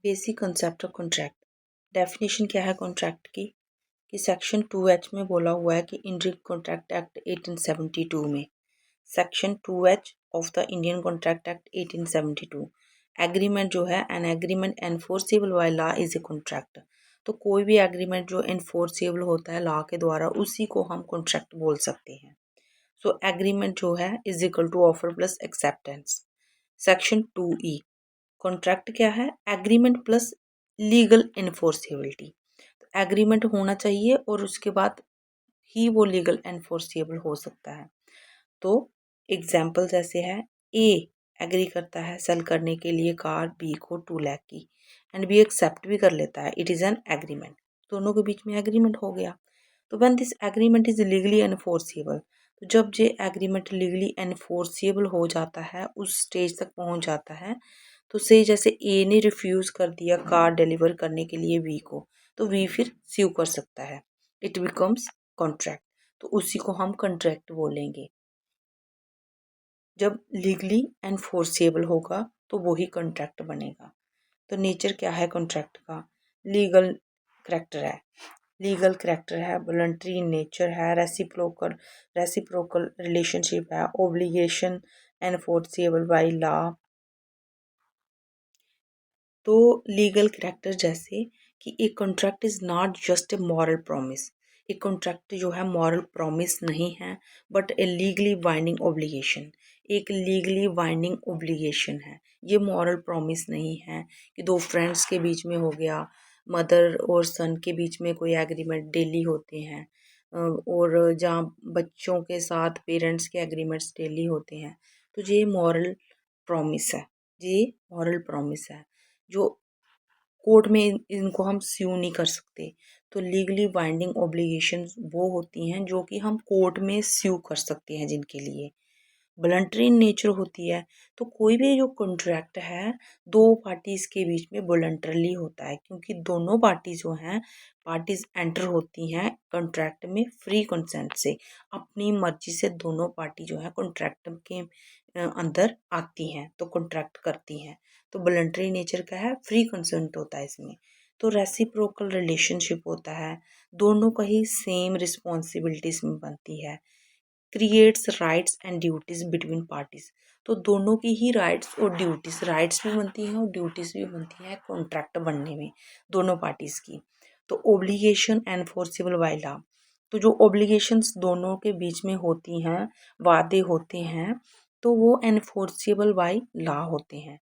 Basic concept of contract. Definition क्या है contract की कि सेक्शन 2H में बोला हुआ है कि इंडियन कॉन्ट्रैक्ट एक्ट 1872 में section 2H of the Indian contract act 1872 agreement जो है an agreement enforceable by law is a contract. तो कोई भी एग्रीमेंट जो एनफोर्सेबल होता है लॉ के द्वारा उसी को हम कॉन्ट्रैक्ट बोल सकते हैं। सो एग्रीमेंट जो है is equal to offer plus acceptance. Section 2E contract क्या है? Agreement plus legal enforceability. Agreement होना चाहिए और उसके बाद ही वो लीगल एनफोर्सेबल हो सकता है। तो एग्जाम्पल जैसे है, ए एग्री करता है सेल करने के लिए कार बी को 2 लाख की एंड बी एक्सेप्ट भी कर लेता है, इट इज़ एन एग्रीमेंट। दोनों के बीच में एग्रीमेंट हो गया। तो when this agreement is legally enforceable, तो जब ये एग्रीमेंट लीगली एनफोर्सेबल हो जाता है, उस स्टेज तक पहुंच जाता है, तो से जैसे ए ने रिफ्यूज़ कर दिया कार डिलीवर करने के लिए बी को, तो बी फिर स्यू कर सकता है, इट बिकम्स कॉन्ट्रैक्ट। तो उसी को हम कॉन्ट्रैक्ट बोलेंगे। जब लीगली एनफोर्सेबल होगा तो वो ही कॉन्ट्रैक्ट बनेगा। तो नेचर क्या है कॉन्ट्रैक्ट का? लीगल करैक्टर है, लीगल करैक्टर है, वॉलंटरी इन नेचर है, रेसिप्रोकल रिलेशनशिप है, ओब्लिगेशन एनफोर्सेबल बाय लॉ। तो लीगल करैक्टर जैसे कि एक contract is not just a moral promise, एक कॉन्ट्रैक्ट जो है मॉरल प्रॉमिस नहीं है but A legally binding obligation, एक लीगली बाइंडिंग ओब्लिगेशन है। ये मॉरल प्रॉमिस नहीं है कि दो फ्रेंड्स के बीच में हो गया, मदर और सन के बीच में कोई एग्रीमेंट डेली होते हैं, और जहाँ बच्चों के साथ पेरेंट्स के एग्रीमेंट्स डेली होते हैं। तो ये मॉरल प्रॉमिस है, ये मॉरल प्रॉमिस है जो कोर्ट में इनको हम स्यू नहीं कर सकते। तो लीगली बाइंडिंग ऑब्लिगेशंस वो होती हैं जो कि हम कोर्ट में स्यू कर सकते हैं, जिनके लिए वॉलंटरी इन नेचर होती है। तो कोई भी जो कॉन्ट्रैक्ट है दो पार्टीज के बीच में वॉलंटरली होता है, क्योंकि दोनों पार्टी जो हैं पार्टीज एंटर होती हैं कॉन्ट्रैक्ट में फ्री कंसेंट से, अपनी मर्जी से दोनों पार्टी जो है कॉन्ट्रैक्ट के अंदर आती हैं तो कॉन्ट्रैक्ट करती हैं। तो वॉलंटरी नेचर का है, फ्री कंसेंट होता है इसमें। तो रेसिप्रोकल रिलेशनशिप होता है, दोनों का ही सेम रिस्पॉन्सिबिलिटीज में बनती है। Creates rights and duties between parties, तो दोनों की ही राइट्स और ड्यूटीज, राइट्स भी बनती हैं और ड्यूटीज भी बनती हैं कॉन्ट्रैक्ट बनने में दोनों पार्टीज की। तो ओब्लिगेशन एनफोर्सेबल बाय लॉ, तो जो ओब्लिगेशंस दोनों के बीच में होती हैं, वादे होते हैं, तो वो एनफोर्सेबल बाय लॉ होते हैं।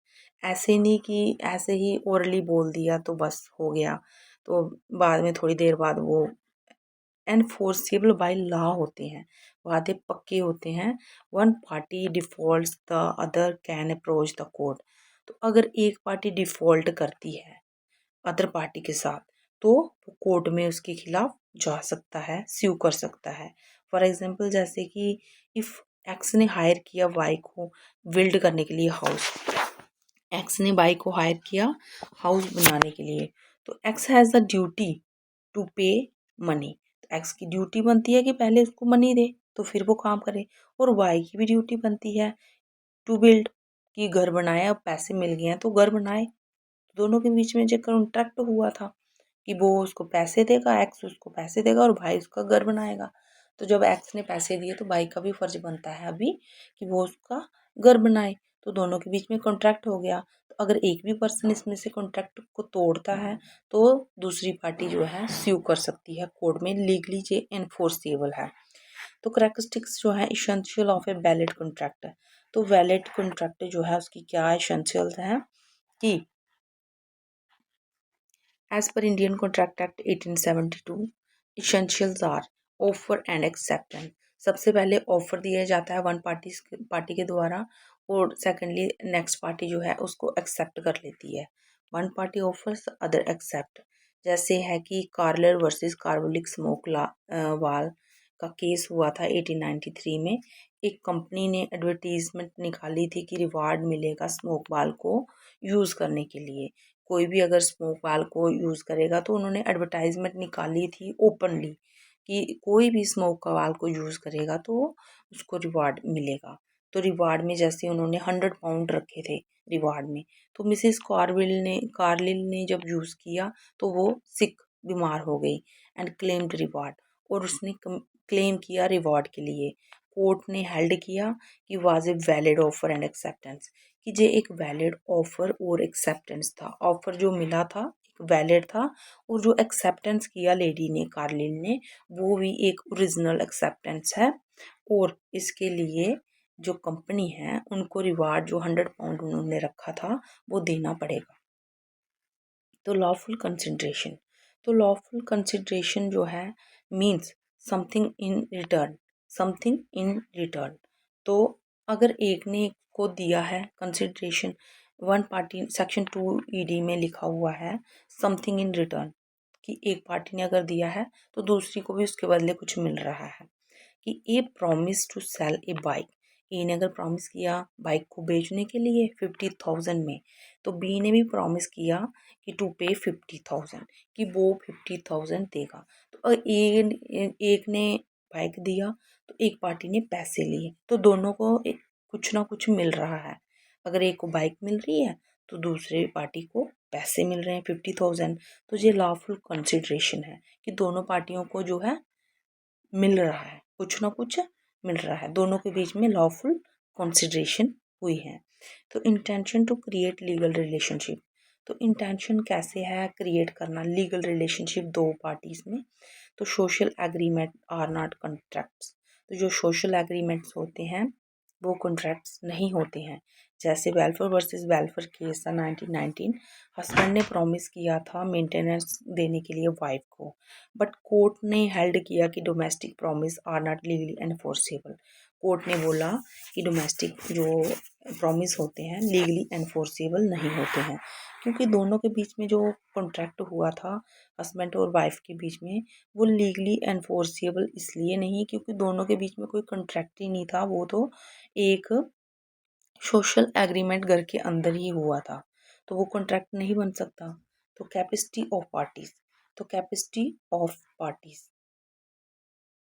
ऐसे नहीं कि ऐसे ही ओरली बोल दिया तो बस हो गया, तो बाद में थोड़ी देर बाद वो एनफोर्सेबल बाय लॉ होते हैं, वादे पक्के होते हैं। One party defaults the other can approach the court, तो अगर एक पार्टी डिफॉल्ट करती है अदर पार्टी के साथ तो वो कोर्ट में उसके खिलाफ जा सकता है, स्यू कर सकता है। फॉर एग्जांपल जैसे कि इफ़ एक्स ने हायर किया वाई को बिल्ड करने के लिए हाउस, एक्स ने वाई को हायर किया हाउस बनाने के लिए, तो X has the duty to pay money, तो एक्स की ड्यूटी बनती है कि पहले उसको मनी दे तो फिर वो काम करे, और वाई की भी ड्यूटी बनती है टू बिल्ड, कि घर बनाए, अब पैसे मिल गए हैं तो घर बनाए। दोनों के बीच में जो कॉन्ट्रैक्ट हुआ था कि वो उसको पैसे देगा, एक्स उसको पैसे देगा और भाई उसका घर बनाएगा। तो जब एक्स ने पैसे दिए तो भाई का भी फर्ज बनता है अभी कि वो उसका घर बनाए, तो दोनों के बीच में कॉन्ट्रैक्ट हो गया। तो अगर एक भी पर्सन इसमें से कॉन्ट्रैक्ट को तोड़ता है तो दूसरी पार्टी जो है स्यू कर सकती है कोर्ट में, लीगली जे एनफोर्सेबल है। तो करैक्टरिस्टिक्स जो है essential of a valid contract, तो वैलिड कॉन्ट्रैक्ट जो है उसकी क्या इसेंशियल्स हैं कि As per Indian Contract Act 1872, essentials are offer and acceptance। सबसे पहले ऑफर दिया जाता है वन पार्टी के द्वारा, और सेकेंडली नेक्स्ट पार्टी जो है उसको एक्सेप्ट कर लेती है। One party offers other accept, जैसे है कि कार्लर वर्सेस कार्बोलिक स्मोक वाल का केस हुआ था 1893 में। एक कंपनी ने एडवर्टीजमेंट निकाली थी कि रिवार्ड मिलेगा स्मोक बाल को यूज़ करने के लिए, कोई भी अगर स्मोक बाल को यूज़ करेगा, तो उन्होंने एडवर्टाइजमेंट निकाली थी ओपनली कि कोई भी स्मोक का बाल को यूज़ करेगा तो उसको रिवार्ड मिलेगा। तो रिवार्ड में जैसे उन्होंने 100 पाउंड रखे थे रिवार्ड में, तो मिसेस कार्लिल ने जब यूज़ किया तो वो सिक बीमार हो गई एंड क्लेम्ड रिवार्ड, और उसने क्लेम किया रिवॉर्ड के लिए। कोर्ट ने हेल्ड किया कि was a valid offer and acceptance, कि ये एक वैलिड ऑफर और एक्सेप्टेंस था। ऑफर जो मिला था एक वैलिड था, और जो एक्सेप्टेंस किया लेडी ने, कार्लिन ने, वो भी एक ओरिजिनल एक्सेप्टेंस है। और इसके लिए जो कंपनी है उनको रिवार्ड जो 100 पाउंड उन्होंने रखा था वो देना पड़ेगा। तो लॉफुल कंसिडरेशन, तो लॉफुल कंसिडरेशन जो है means something in return, something in return. तो अगर एक ने को दिया है consideration, one party section 2 ED में लिखा हुआ है समथिंग इन रिटर्न, कि एक पार्टी ने अगर दिया है तो दूसरी को भी उसके बदले कुछ मिल रहा है। कि a promise to sell a bike, A ने अगर प्रॉमिस किया बाइक को बेचने के लिए 50,000 में, तो बी ने भी प्रॉमिस किया कि टू पे 50,000, कि वो 50,000 देगा। तो एक ने बाइक दिया तो एक पार्टी ने पैसे लिए, तो दोनों को कुछ ना कुछ मिल रहा है। अगर एक को बाइक मिल रही है तो दूसरे पार्टी को पैसे मिल रहे हैं 50,000। तो ये लॉफुल कंसिडरेशन है कि दोनों पार्टियों को जो है मिल रहा है, कुछ ना कुछ मिल रहा है, दोनों के बीच में लॉफुल कंसिडरेशन हुई है। तो intention to create legal relationship, तो इंटेंशन कैसे है क्रिएट करना लीगल रिलेशनशिप दो पार्टीज में। तो social agreement are not contracts, तो जो सोशल एग्रीमेंट्स होते हैं वो कॉन्ट्रैक्ट्स नहीं होते हैं। जैसे वेलफेयर वर्सेस वेलफेयर केस था 1919, हस्बैंड ने प्रॉमिस किया था मेंटेनेंस देने के लिए वाइफ को, बट कोर्ट ने हेल्ड किया कि domestic promise are not legally enforceable. Court ने बोला कि डोमेस्टिक जो प्रॉमिस होते हैं लीगली एनफोर्सेबल नहीं होते हैं, क्योंकि दोनों के बीच में जो कॉन्ट्रैक्ट हुआ था हस्बैंड और वाइफ के बीच में, वो लीगली एनफोर्सेबल इसलिए नहीं क्योंकि दोनों के बीच में कोई कॉन्ट्रैक्ट ही नहीं था, वो तो एक सोशल एग्रीमेंट घर के अंदर ही हुआ था, तो वो कॉन्ट्रैक्ट नहीं बन सकता। तो कैपेसिटी ऑफ पार्टीज, तो capacity of parties,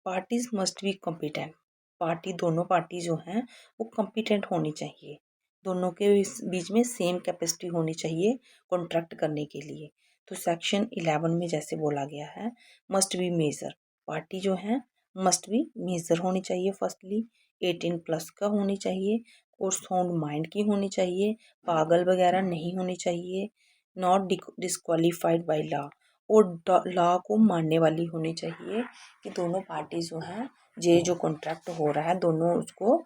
parties must be competent, party दोनों पार्टी जो हैं वो कॉम्पिटेंट होनी चाहिए, दोनों के बीच में सेम कैपेसिटी होनी चाहिए कॉन्ट्रैक्ट करने के लिए। तो सेक्शन 11 में जैसे बोला गया है मस्ट बी मेजर, पार्टी जो है मस्ट बी मेजर होनी चाहिए, फर्स्टली 18+ का होनी चाहिए, और साउंड माइंड की होनी चाहिए, पागल वगैरह नहीं होनी चाहिए, नॉट डिस्क्वालीफाइड बाय लॉ, और लॉ को मानने वाली होनी चाहिए, कि दोनों पार्टी जो हैं ये जो कॉन्ट्रैक्ट हो रहा है दोनों उसको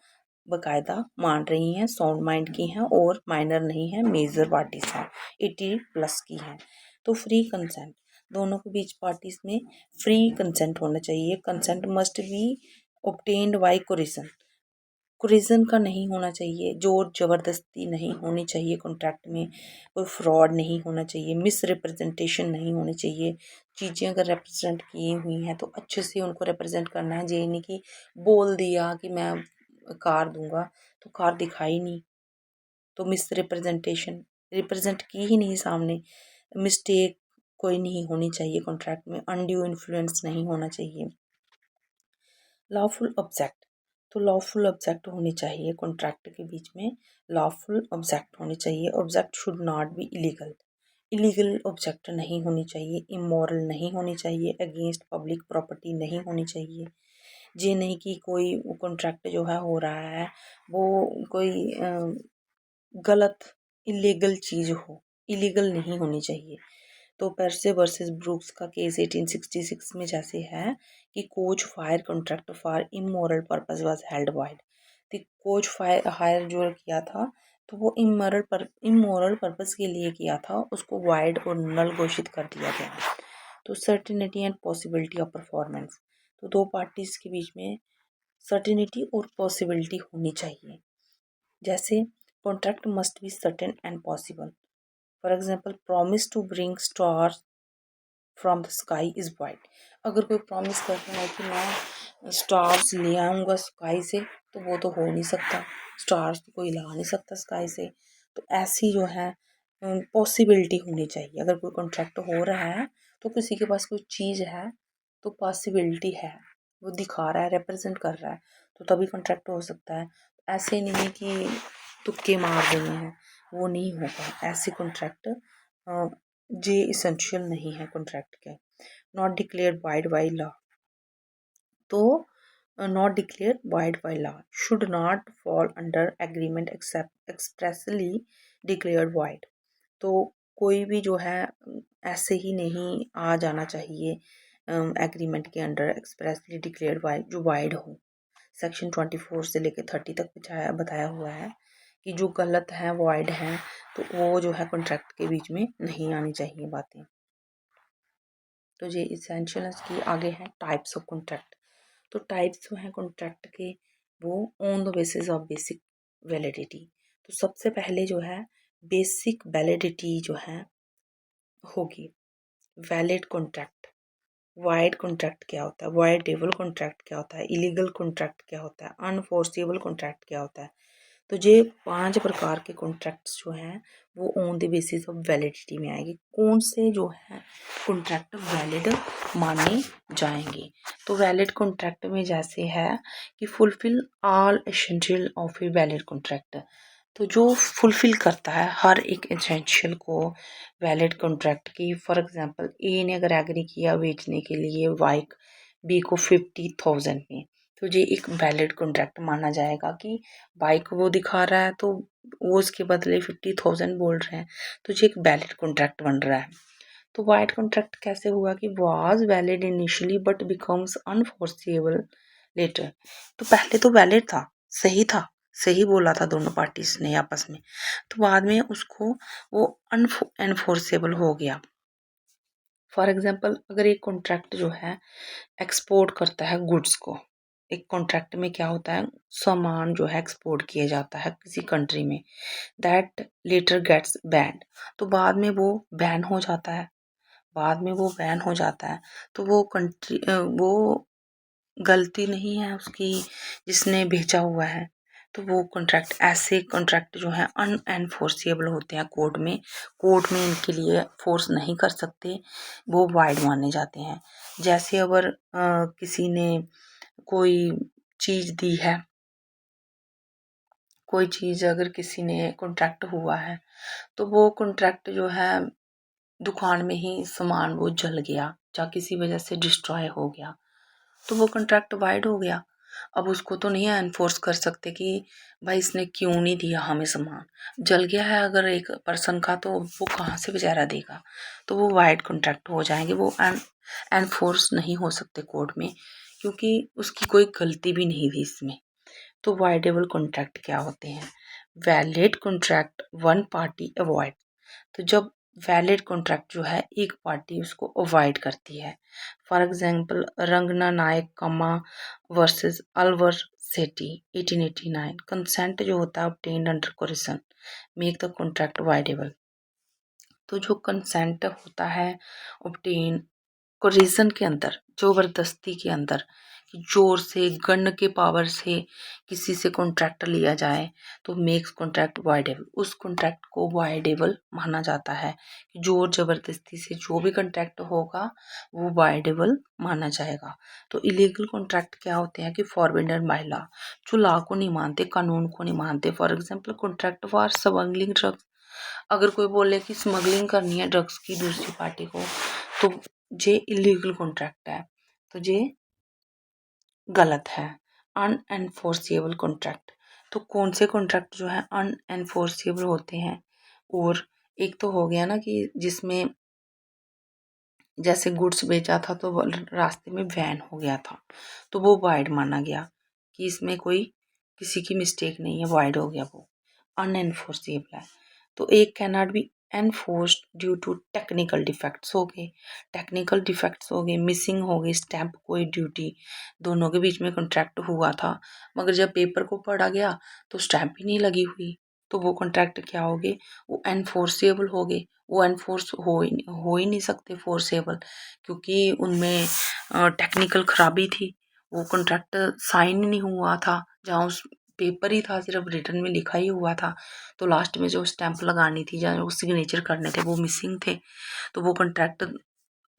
बकायदा मान रही हैं, साउंड माइंड की हैं और माइनर नहीं है, मेजर पार्टीज हैं, 80+ की हैं। तो फ्री कंसेंट, दोनों के बीच पार्टीज में फ्री कंसेंट होना चाहिए, consent must be obtained by corrosion, corrosion का नहीं होना चाहिए, जोर ज़बरदस्ती नहीं होनी चाहिए कॉन्ट्रैक्ट में, कोई फ्रॉड नहीं होना चाहिए, मिस रिप्रेजेंटेशन नहीं होनी चाहिए। चीज़ें अगर रिप्रेजेंट की हुई हैं तो अच्छे से उनको रिप्रेजेंट करना है, ये नहीं कि बोल दिया कि मैं कार दूंगा तो कार दिखाई नहीं, तो मिस रिप्रेजेंटेशन, रिप्रेजेंट की ही नहीं सामने, मिस्टेक कोई नहीं होनी चाहिए कॉन्ट्रैक्ट में, अनड्यू इन्फ्लुएंस नहीं होना चाहिए। लॉफुल ऑब्जेक्ट, तो लॉफुल ऑब्जेक्ट होनी चाहिए कॉन्ट्रैक्ट के बीच में, लॉफुल ऑब्जेक्ट होनी चाहिए, object should not be illegal, illegal object नहीं होनी चाहिए, इमोरल नहीं होनी चाहिए, अगेंस्ट पब्लिक प्रॉपर्टी नहीं होनी चाहिए। ये नहीं कि कोई कॉन्ट्रैक्ट जो है हो रहा है वो कोई गलत इलीगल चीज़ हो, इलीगल नहीं होनी चाहिए। तो पेर्से वर्सेस ब्रूक्स का केस 1866 में जैसे है कि coach fire contract for immoral purpose was held wide, तो कोच फायर हायर जो किया था तो वो इमोरल पर्पस के लिए किया था, उसको वाइड और नल घोषित कर दिया गया। तो certainty and possibility of performance, तो दो पार्टीज के बीच में सर्टिनिटी और पॉसिबिलिटी होनी चाहिए। जैसे contract must be certain and possible, for example promise to bring star from the sky is wide, अगर कोई प्रॉमिस करता है कि मैं स्टार्स ले आऊँगा स्काई से, तो वो तो हो नहीं सकता, स्टार्स तो कोई ला नहीं सकता स्काई से। तो ऐसी जो है पॉसिबिलिटी होनी चाहिए, अगर कोई कॉन्ट्रैक्ट हो रहा है तो किसी के पास कोई चीज़ है तो पॉसिबिलिटी है, वो दिखा रहा है रिप्रेजेंट कर रहा है, तो तभी कॉन्ट्रैक्ट हो सकता है। ऐसे नहीं कि तुक्के मार देने हैं, वो नहीं होगा। ऐसे कॉन्ट्रैक्ट ये इसेंशियल नहीं है कॉन्ट्रैक्ट के। Not declared void by law, तो not declared void by law should not fall under agreement except expressly declared void. तो कोई भी जो है ऐसे ही नहीं आ जाना चाहिए एग्रीमेंट के अंडर एक्सप्रेसली डिक्लेयर्ड वाइड, जो वाइड हो। सेक्शन 24 से लेकर 30 तक बताया हुआ है कि जो गलत है वाइड है, तो वो जो है कॉन्ट्रैक्ट के बीच में नहीं आनी चाहिए बातें। तो ये इसेंशियल की आगे है टाइप्स ऑफ कॉन्ट्रैक्ट। तो टाइप्स जो हैं कॉन्ट्रैक्ट के, वो on the basis of basic validity. तो सबसे पहले जो है बेसिक वैलिडिटी जो है होगी। वैलिड कॉन्ट्रैक्ट, वाइड कॉन्ट्रैक्ट क्या होता है, वाइडेबल कॉन्ट्रैक्ट क्या होता है, इलीगल कॉन्ट्रैक्ट क्या होता है, अनफोर्सेबल कॉन्ट्रैक्ट क्या होता है। तो ये 5 प्रकार के कॉन्ट्रैक्ट्स जो हैं वो on the basis of validity में आएंगे। कौन से जो है कॉन्ट्रैक्ट वैलिड माने जाएंगे। तो वैलिड कॉन्ट्रैक्ट में जैसे है कि fulfil all essential of a valid contract. तो जो फुलफिल करता है हर एक एसेंशियल को वैलिड कॉन्ट्रैक्ट की। फॉर एग्जांपल ए ने अगर एग्री किया बेचने के लिए बाइक बी को 50,000 में, तो ये एक वैलिड कॉन्ट्रैक्ट माना जाएगा कि बाइक वो दिखा रहा है तो वो उसके बदले 50,000 बोल रहे हैं, तो ये एक वैलिड कॉन्ट्रैक्ट बन रहा है। तो वाइड कॉन्ट्रैक्ट कैसे हुआ कि was valid initially but becomes unenforceable later. तो पहले तो वैलिड था, सही था, सही बोला था दोनों पार्टीज ने आपस में, तो बाद में उसको वो अनफोर्सेबल हो गया। फॉर एग्जाम्पल अगर एक कॉन्ट्रैक्ट जो है एक्सपोर्ट करता है गुड्स को, एक कॉन्ट्रैक्ट में क्या होता है सामान जो है एक्सपोर्ट किया जाता है किसी कंट्री में, दैट लेटर गेट्स बैंड। तो बाद में वो बैन हो जाता है, बाद में वो बैन हो जाता है। तो वो कंट्री वो गलती नहीं है उसकी जिसने भेजा हुआ है। तो वो कॉन्ट्रैक्ट, ऐसे कॉन्ट्रैक्ट जो है अनएनफोर्सेबल होते हैं कोर्ट में, कोर्ट में इनके लिए फोर्स नहीं कर सकते, वो वाइड माने जाते हैं। जैसे अगर किसी ने कोई चीज़ दी है, कोई चीज़ अगर किसी ने कॉन्ट्रैक्ट हुआ है, तो वो कॉन्ट्रैक्ट जो है दुकान में ही सामान वो जल गया या किसी वजह से डिस्ट्रॉय हो गया, तो वो कॉन्ट्रैक्ट वाइड हो गया। अब उसको तो नहीं एनफोर्स कर सकते कि भाई इसने क्यों नहीं दिया हमें सामान, जल गया है अगर एक पर्सन का तो वो कहाँ से बेचारा देगा। तो वो वाइड कॉन्ट्रैक्ट हो जाएंगे, वो एनफोर्स नहीं हो सकते कोर्ट में क्योंकि उसकी कोई गलती भी नहीं थी इसमें। तो वाइडेबल कॉन्ट्रैक्ट क्या होते हैं। Valid contract one party avoid. तो जब वैलिड कॉन्ट्रैक्ट जो है एक पार्टी उसको अवॉइड करती है। फॉर एग्जांपल रंगना नायक कमा वर्सेस अलवर सेठी 1889, कंसेंट जो होता है obtained under coercion make the contract voidable. तो जो कंसेंट होता है ऑब्टेन कोरिजन के अंदर, जबरदस्ती के अंदर, कि जोर से गन के पावर से किसी से कॉन्ट्रैक्ट लिया जाए, तो मेक्स कॉन्ट्रैक्ट वाइडेबल, उस कॉन्ट्रैक्ट को वाइडेबल माना जाता है। जोर जबरदस्ती से जो भी कॉन्ट्रैक्ट होगा वो वाइडेबल माना जाएगा। तो इलीगल कॉन्ट्रैक्ट क्या होते हैं कि फॉरबिडन बाय लॉ, जो लॉ को नहीं मानते, कानून को नहीं मानते। For example contract for smuggling drugs, अगर कोई बोले कि स्मगलिंग करनी है ड्रग्स की दूसरी पार्टी को, तो ये इलीगल कॉन्ट्रैक्ट है, तो ये गलत है। अनएनफोर्सेबल कॉन्ट्रैक्ट, तो कौन से कॉन्ट्रैक्ट जो है अनएनफोर्सेबल होते हैं। और एक तो हो गया ना कि जिसमें जैसे गुड्स बेचा था तो रास्ते में वैन हो गया था, तो वो वाइड माना गया कि इसमें कोई किसी की मिस्टेक नहीं है, वाइड हो गया, वो अनएनफोर्सेबल है। तो एक can not be enforced due to technical defects हो गए, टेक्निकल डिफेक्ट्स हो गए, मिसिंग हो गई स्टैंप, कोई ड्यूटी, दोनों के बीच में कॉन्ट्रैक्ट हुआ था मगर जब पेपर को पढ़ा गया तो स्टैंप ही नहीं लगी हुई, तो वो कॉन्ट्रैक्ट क्या हो गए, वो एनफोर्सेबल हो गए। वो एनफोर्स हो ही नहीं सकते फोर्सेबल, क्योंकि उनमें टेक्निकल खराबी थी, वो कॉन्ट्रैक्ट साइन नहीं हुआ था, जहाँ उस पेपर ही था सिर्फ रिटर्न में लिखा ही हुआ था, तो लास्ट में जो स्टैंप लगानी थी या वो सिग्नेचर करने थे वो मिसिंग थे। तो वो कॉन्ट्रैक्ट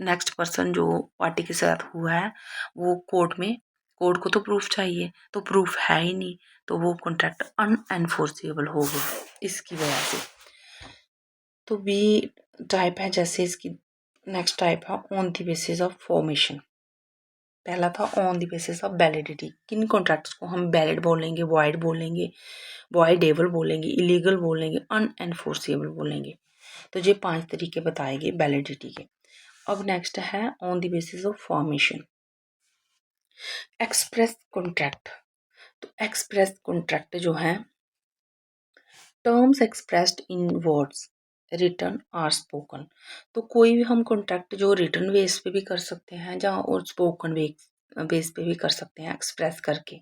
नेक्स्ट पर्सन जो पार्टी के साथ हुआ है वो कोर्ट में कोर्ट को तो प्रूफ चाहिए, तो प्रूफ है ही नहीं, तो वो कॉन्ट्रैक्ट अनएनफोर्सेबल हो गया इसकी वजह से। तो बी टाइप है, जैसे इसकी नेक्स्ट टाइप है on the basis of formation. पहला था on the basis of validity. किन कॉन्ट्रैक्ट्स को हम वैलिड बोलेंगे, वॉइड बोलेंगे, वॉइडेबल बोलेंगे, इलीगल बोलेंगे, अनएनफोर्सेबल बोलेंगे। तो ये 5 तरीके बताएंगे वैलिडिटी के। अब नेक्स्ट है on the basis of formation. Express contract. तो एक्सप्रेस कॉन्ट्रैक्ट जो है, terms expressed in words written or spoken. तो कोई भी हम कॉन्ट्रैक्ट जो रिटन बेस पे भी कर सकते हैं जहाँ और स्पोकन बेस पे भी कर सकते हैं, एक्सप्रेस करके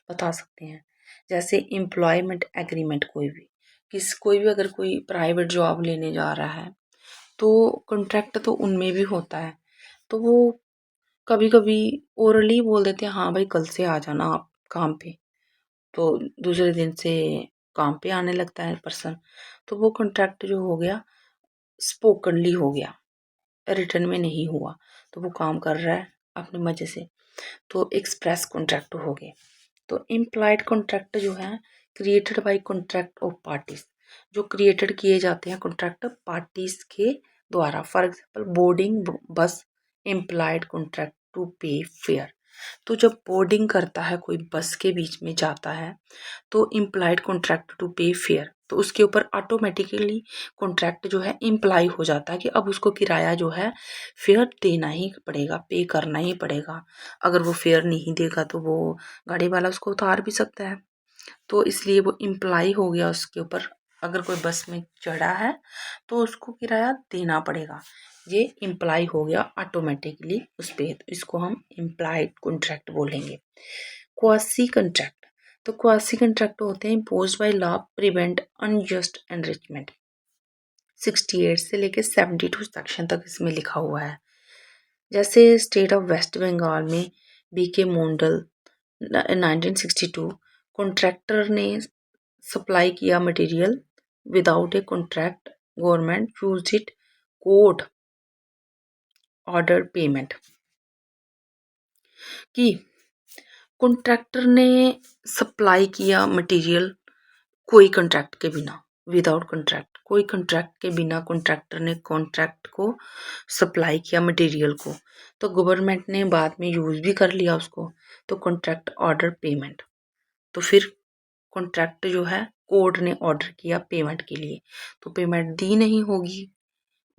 बता सकते हैं। जैसे एम्प्लॉयमेंट एग्रीमेंट, कोई भी अगर कोई प्राइवेट जॉब लेने जा रहा है तो कॉन्ट्रैक्ट तो उनमें भी होता है। तो वो कभी कभी ओरली बोल देते हैं, हाँ भाई कल से आ जाना आप काम पे, तो दूसरे दिन से काम पे आने लगता है पर्सन। तो वो कॉन्ट्रैक्ट जो हो गया स्पोकनली हो गया, रिटर्न में नहीं हुआ, तो वो काम कर रहा है अपने मजे से। तो एक्सप्रेस कॉन्ट्रैक्ट हो गए। तो इम्प्लाइड कॉन्ट्रैक्ट जो है created by contract of parties, जो क्रिएटेड किए जाते हैं कॉन्ट्रैक्ट पार्टीज के द्वारा। फॉर एग्जांपल बोर्डिंग बस इम्प्लाइड कॉन्ट्रैक्ट टू पे फेयर। तो जब बोर्डिंग करता है कोई बस के बीच में जाता है तो इम्प्लाइड कॉन्ट्रैक्ट टू पे फेयर, तो उसके ऊपर ऑटोमेटिकली कॉन्ट्रैक्ट जो है इम्प्लाई हो जाता है कि अब उसको किराया जो है फेयर देना ही पड़ेगा, पे करना ही पड़ेगा। अगर वो फेयर नहीं देगा तो वो गाड़ी वाला उसको उतार भी सकता है। तो इसलिए वो इम्प्लाई हो गया उसके ऊपर, अगर कोई बस में चढ़ा है तो उसको किराया देना पड़ेगा। ये इम्प्लाई हो गया ऑटोमेटिकली उस पर, तो इसको हम इम्प्लाइड कॉन्ट्रैक्ट बोलेंगे। Quasi contract. तो क्वासी कॉन्ट्रैक्ट होते हैं imposed by law prevent unjust enrichment. 68 से लेकर 72 सेक्शन तक इसमें लिखा हुआ है। जैसे स्टेट ऑफ वेस्ट बंगाल में बीके मंडल 1962 कॉन्ट्रैक्टर ने सप्लाई किया material without a contract, government used it court order payment. कि कॉन्ट्रैक्टर ने सप्लाई किया मटेरियल कोई कॉन्ट्रैक्ट के बिना, विदाउट कॉन्ट्रैक्ट, कोई कॉन्ट्रैक्ट के बिना कॉन्ट्रैक्टर ने कॉन्ट्रैक्ट को सप्लाई किया मटेरियल को, तो गवर्नमेंट ने बाद में यूज़ भी कर लिया उसको, तो कॉन्ट्रैक्ट ऑर्डर पेमेंट। तो फिर कॉन्ट्रैक्ट जो है कोर्ट ने ऑर्डर किया पेमेंट के लिए, तो पेमेंट दी नहीं होगी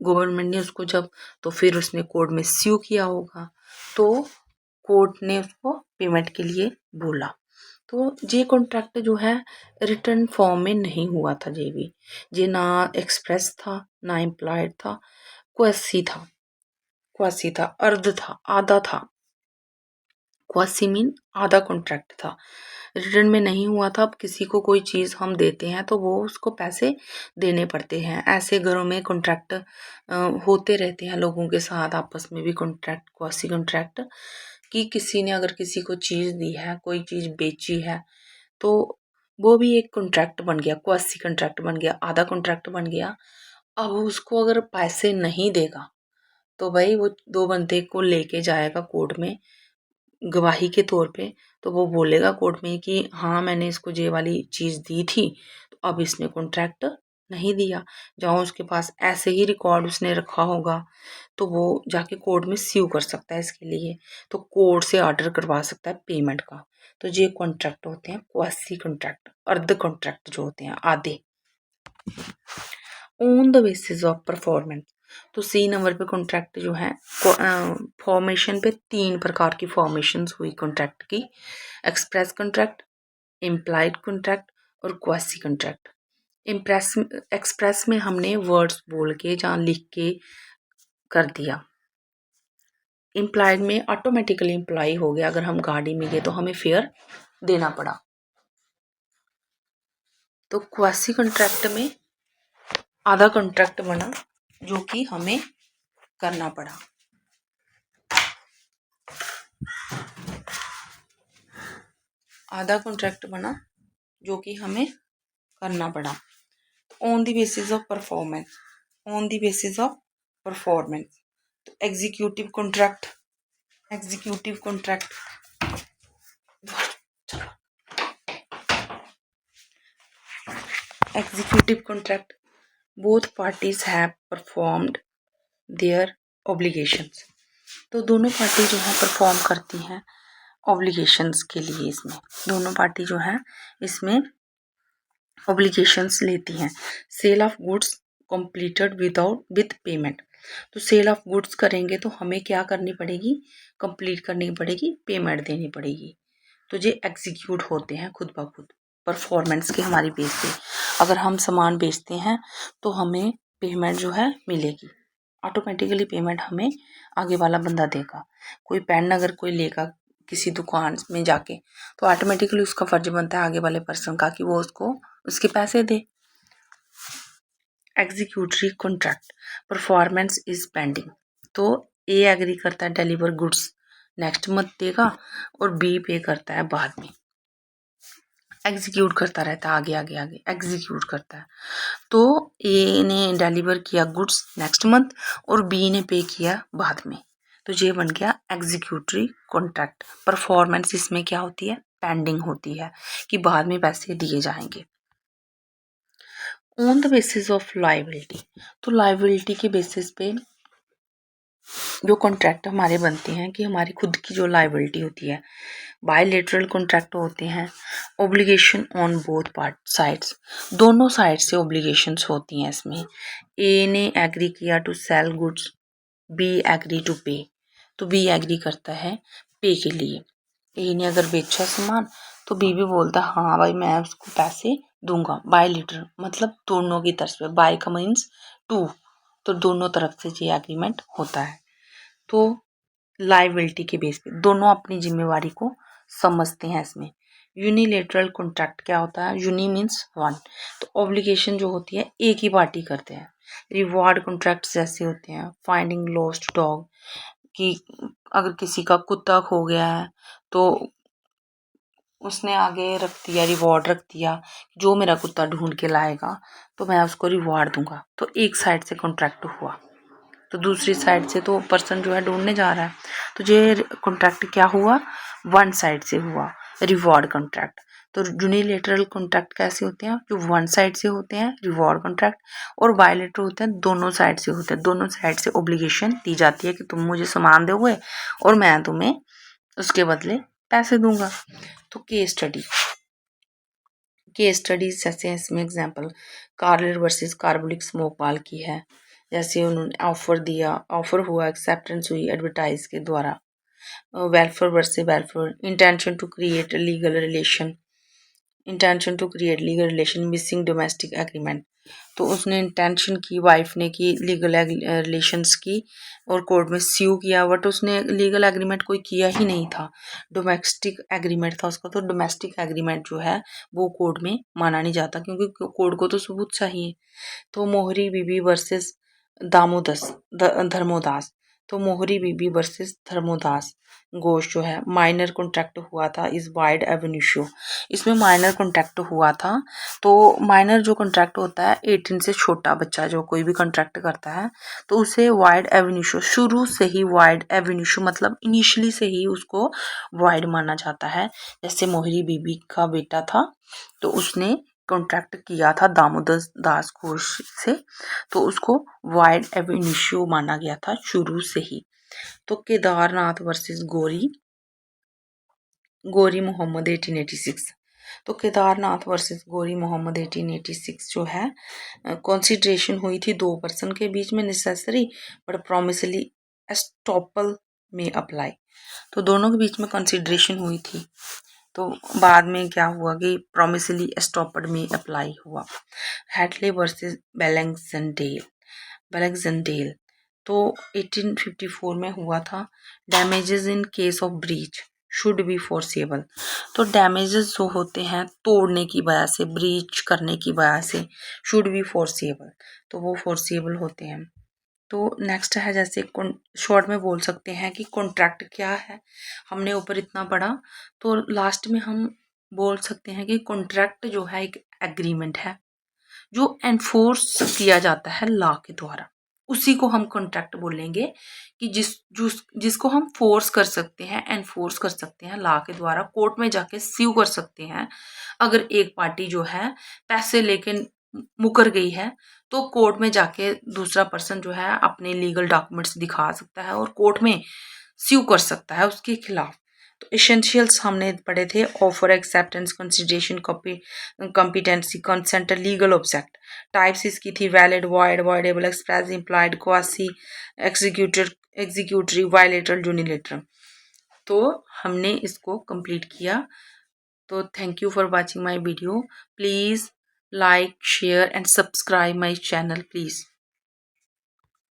गवर्नमेंट ने उसको जब, तो फिर उसने कोर्ट में स्यू किया होगा, तो कोर्ट ने उसको पेमेंट के लिए बोला। तो ये कॉन्ट्रैक्ट जो है रिटर्न फॉर्म में नहीं हुआ था, ये ना एक्सप्रेस था ना इम्प्लाइड था, क्वासी था, अर्ध था, आधा था। क्वासी मीन आधा कॉन्ट्रैक्ट था, रिटर्न में नहीं हुआ था। अब किसी को कोई चीज़ हम देते हैं तो वो उसको पैसे देने पड़ते हैं। ऐसे घरों में कॉन्ट्रैक्ट होते रहते हैं लोगों के साथ आपस में भी, कॉन्ट्रैक्ट क्वासी कॉन्ट्रैक्ट, कि किसी ने अगर किसी को चीज़ दी है, कोई चीज़ बेची है, तो वो भी एक कॉन्ट्रैक्ट बन गया, क्वासी कॉन्ट्रैक्ट बन गया, आधा कॉन्ट्रैक्ट बन गया। अब उसको अगर पैसे नहीं देगा तो भाई वो दो बंदे को लेके जाएगा कोर्ट में गवाही के तौर पे, तो वो बोलेगा कोर्ट में कि हाँ मैंने इसको ये वाली चीज़ दी थी, तो अब इसने कॉन्ट्रैक्ट नहीं दिया। जहाँ उसके पास ऐसे ही रिकॉर्ड उसने रखा होगा तो वो जाके कोर्ट में स्यू कर सकता है इसके लिए, तो कोर्ट से ऑर्डर करवा सकता है पेमेंट का। तो ये कॉन्ट्रैक्ट होते हैं क्वासी कॉन्ट्रैक्ट, अर्ध कॉन्ट्रैक्ट जो होते हैं आधे। On the basis of performance. तो सी नंबर पे कॉन्ट्रैक्ट जो है फॉर्मेशन पे 3 प्रकार की फॉर्मेशंस हुई कॉन्ट्रैक्ट की, एक्सप्रेस कॉन्ट्रैक्ट, इम्प्लाइड कॉन्ट्रैक्ट और क्वासी कॉन्ट्रैक्ट। एक्सप्रेस में हमने वर्ड्स बोल के जहाँ लिख के कर दिया। इम्प्लाइड में ऑटोमेटिकली इम्प्लाई हो गया, अगर हम गाड़ी में गए तो हमें फेयर देना पड़ा। तो क्वासी कॉन्ट्रैक्ट में आधा कॉन्ट्रैक्ट बना जो कि हमें करना पड़ा। आधा कॉन्ट्रैक्ट बना जो कि हमें करना पड़ा। On the basis of performance, on the basis of performance. तो executive contract executive contract, both parties have performed their obligations. तो दोनों पार्टी जो है परफॉर्म करती हैं ऑब्लिगेशंस के लिए। इसमें दोनों पार्टी जो है इसमें ऑब्लिगेशंस लेती हैं। Sale of goods completed with payment. तो सेल ऑफ गुड्स करेंगे तो हमें क्या करनी पड़ेगी, कंप्लीट करनी पड़ेगी, पेमेंट देनी पड़ेगी। तो ये एग्जीक्यूट होते हैं खुद ब खुद परफॉर्मेंस के हमारी बेस पे। अगर हम सामान बेचते हैं तो हमें पेमेंट जो है मिलेगी, ऑटोमेटिकली पेमेंट हमें आगे वाला बंदा देगा। कोई पेन अगर कोई लेगा किसी दुकान में जाके तो ऑटोमेटिकली उसका फर्ज बनता है आगे वाले पर्सन का कि वो उसको उसके पैसे दे। Executory contract, performance is pending. तो ए एग्री करता है डिलीवर गुड्स नेक्स्ट मंथ देगा और बी पे करता है बाद में, एग्जीक्यूट करता रहता है आगे आगे आगे एग्जीक्यूट करता है। तो ए ने डिलीवर किया गुड्स नेक्स्ट मंथ और बी ने पे किया बाद में, तो ये बन गया एग्जीक्यूटरी कॉन्ट्रैक्ट। परफॉर्मेंस इसमें क्या होती है, पेंडिंग होती है कि बाद में पैसे दिए जाएंगे। On the basis of liability, तो लायबिलिटी के बेसिस पे जो कॉन्ट्रैक्ट हमारे बनते हैं कि हमारी खुद की जो लायबिलिटी होती है। बायलैटरल कॉन्ट्रैक्ट होते हैं, obligation on both part sides, दोनों साइड से ऑब्लिगेशंस होती हैं इसमें। ए ने एग्री किया to sell goods, B agree to pay, तो बी एग्री करता है पे के लिए। ए ने अगर बेचा सामान तो बी भी बोलता है हाँ भाई मैं उसको पैसे दूंगा। बायलैटरल मतलब दोनों की तरफ से, बाय का मीन्स टू, तो दोनों तरफ से ये एग्रीमेंट होता है। तो लायबिलिटी के बेस पे दोनों अपनी जिम्मेवारी को समझते हैं इसमें। यूनिलेटरल कॉन्ट्रैक्ट क्या होता है, यूनि मीन्स वन, तो ऑब्लिगेशन जो होती है एक ही पार्टी करते हैं। रिवॉर्ड कॉन्ट्रैक्ट जैसे होते हैं फाइंडिंग लॉस्ट डॉग, कि अगर किसी का कुत्ता खो गया है तो उसने आगे रख दिया, रिवॉर्ड रख दिया, जो मेरा कुत्ता ढूंढ के लाएगा तो मैं उसको रिवॉर्ड दूंगा। तो एक साइड से कॉन्ट्रैक्ट हुआ, तो दूसरी साइड से तो पर्सन जो है ढूंढने जा रहा है, तो ये कॉन्ट्रैक्ट क्या हुआ, वन साइड से हुआ रिवॉर्ड कॉन्ट्रैक्ट। तो यूनिलेटरल कॉन्ट्रैक्ट कैसे होते हैं, जो वन साइड से होते हैं रिवॉर्ड कॉन्ट्रैक्ट, और बायलैटरल होते हैं दोनों साइड से होते हैं, दोनों साइड से ऑब्लिगेशन दी जाती है कि तुम मुझे सामान दोगे और मैं तुम्हें उसके बदले पैसे दूंगा। तो केस स्टडीज जैसे इसमें एग्जांपल कार्लर वर्सेस कार्बोलिक स्मोक वाल की है। जैसे उन्होंने ऑफर दिया, ऑफर हुआ, एक्सेप्टेंस हुई एडवर्टाइज के द्वारा। Welfare versus welfare, intention to create legal relation missing domestic agreement. तो उसने इंटेंशन की, वाइफ ने की लीगल रिलेशंस की और कोर्ट में स्यू किया, बट उसने लीगल एग्रीमेंट कोई किया ही नहीं था, डोमेस्टिक एग्रीमेंट था उसका। तो डोमेस्टिक एग्रीमेंट जो है वो कोर्ट में माना नहीं जाता क्योंकि कोर्ट को तो सबूत चाहिए। तो मोहरी बीबी वर्सेस धर्मोदास, तो मोहरी बीबी वर्सेस धर्मोदास घोष जो है माइनर कॉन्ट्रैक्ट हुआ था इस वाइड एवेन्यू। इसमें माइनर कॉन्ट्रैक्ट हुआ था। तो माइनर जो कॉन्ट्रैक्ट होता है 18 से छोटा बच्चा जो कोई भी कॉन्ट्रैक्ट करता है तो उसे वाइड एवेन्यू, शुरू से ही वाइड एवेन्यू मतलब इनिशियली से ही उसको वाइड माना जाता है। जैसे मोहरी बीबी का बेटा था तो उसने कॉन्ट्रैक्ट किया था दामोदर दास घोष से, तो उसको वाइड एवेन्यू माना गया था शुरू से ही। तो केदारनाथ वर्सेस गोरी मोहम्मद 1886, तो केदारनाथ वर्सेस गोरी मोहम्मद 1886 जो है कंसिडरेशन हुई थी दो पर्सन के बीच में नेसेसरी बट प्रोमिसरी एस्टॉपल में अप्लाई। तो दोनों के बीच में कंसिडरेशन हुई थी, तो बाद में क्या हुआ कि प्रोमिसरी एस्टॉपड में अप्लाई हुआ। हैटले वर्सेस बेलेक्सनडेल, तो 1854 में हुआ था। Damages in case of breach should be forcible, तो डैमेजेस जो होते हैं तोड़ने की वजह से, ब्रीच करने की वजह से, शुड बी फोर्सेबल, तो वो फोर्सेबल होते हैं। तो नेक्स्ट है जैसे शॉर्ट में बोल सकते हैं कि कॉन्ट्रैक्ट क्या है। हमने ऊपर इतना पढ़ा तो लास्ट में हम बोल सकते हैं कि कॉन्ट्रैक्ट जो है एक एग्रीमेंट है जो एनफोर्स किया जाता है लॉ के द्वारा। उसी को हम कॉन्ट्रैक्ट बोलेंगे कि जिसको हम फोर्स कर सकते हैं, एनफोर्स कर सकते हैं, लॉ के द्वारा कोर्ट में जाके स्यू कर सकते हैं। अगर एक पार्टी जो है पैसे लेके मुकर गई है तो कोर्ट में जाके दूसरा पर्सन जो है अपने लीगल डॉक्यूमेंट्स दिखा सकता है और कोर्ट में स्यू कर सकता है उसके खिलाफ। तो एसेंशियल्स हमने पढ़े थे, offer, acceptance, consideration, competency, consent, legal object. Types इसकी थी valid, void, voidable, express, implied, quasi, executor, executory, bilateral, unilateral. तो हमने इसको कंप्लीट किया। तो thank you for watching my video. Please like, share and subscribe my channel please.